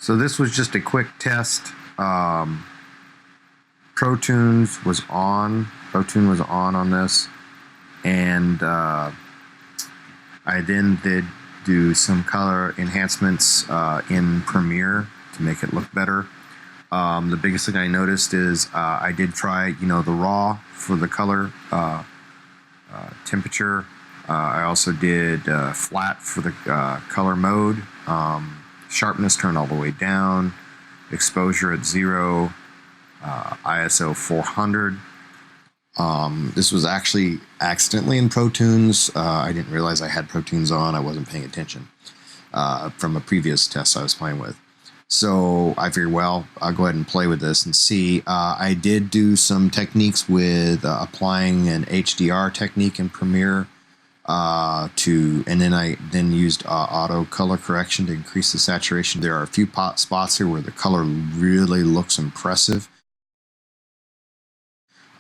So this was just a quick test. Protune was on this, and I then did do some color enhancements in Premiere to make it look better. The biggest thing I noticed is I did try, the raw for the color temperature. I also did flat for the color mode. Sharpness turned all the way down. Exposure at 0. ISO 400. This was actually accidentally in Protunes. I didn't realize I had Protunes on. I wasn't paying attention from a previous test I was playing with. So I figured, well, I'll go ahead and play with this and see. I did do some techniques with applying an HDR technique in Premiere and then I used auto color correction to increase the saturation. There are a few spots here where the color really looks impressive.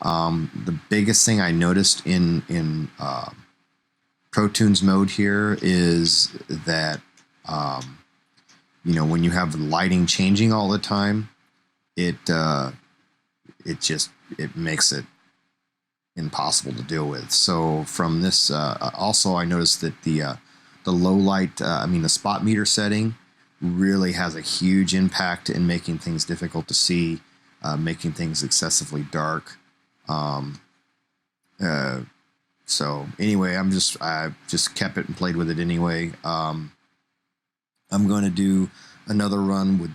The biggest thing I noticed in Protunes mode here is that when you have the lighting changing all the time, it makes it impossible to deal with. So from this, also I noticed that the low light, the spot meter setting really has a huge impact in making things difficult to see, making things excessively dark. So anyway, I just kept it and played with it anyway. I'm going to do another run with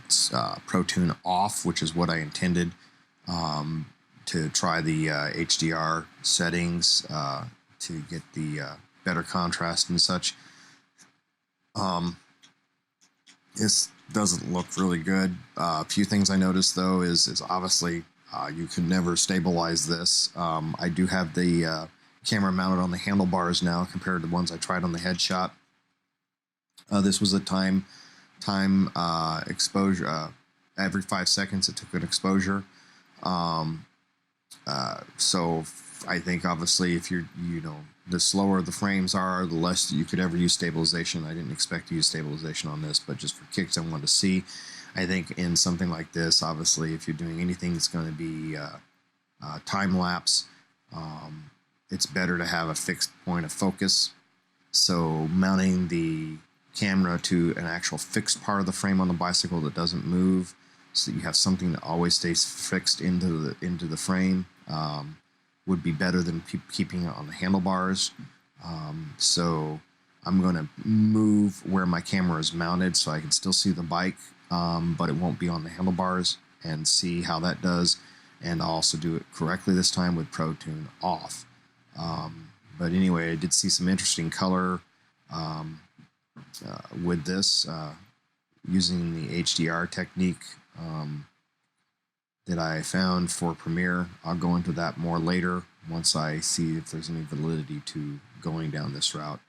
Protune off, which is what I intended, to try the HDR settings to get the better contrast and such. This doesn't look really good. A few things I noticed though is obviously you can never stabilize this. I do have the camera mounted on the handlebars now compared to the ones I tried on the headshot. This was a time exposure. Every 5 seconds it took an exposure. So I think obviously if you're, the slower the frames are, the less you could ever use stabilization. I didn't expect to use stabilization on this, but just for kicks I wanted to see. I think in something like this, obviously if you're doing anything that's going to be time lapse, it's better to have a fixed point of focus. So mounting the camera to an actual fixed part of the frame on the bicycle that doesn't move, so that you have something that always stays fixed into the frame, would be better than keeping it on the handlebars. So I'm going to move where my camera is mounted so I can still see the bike, but it won't be on the handlebars, and see how that does. And I'll also do it correctly this time with Protune off. But anyway, I did see some interesting color with this, using the HDR technique that I found for Premiere. I'll go into that more later once I see if there's any validity to going down this route.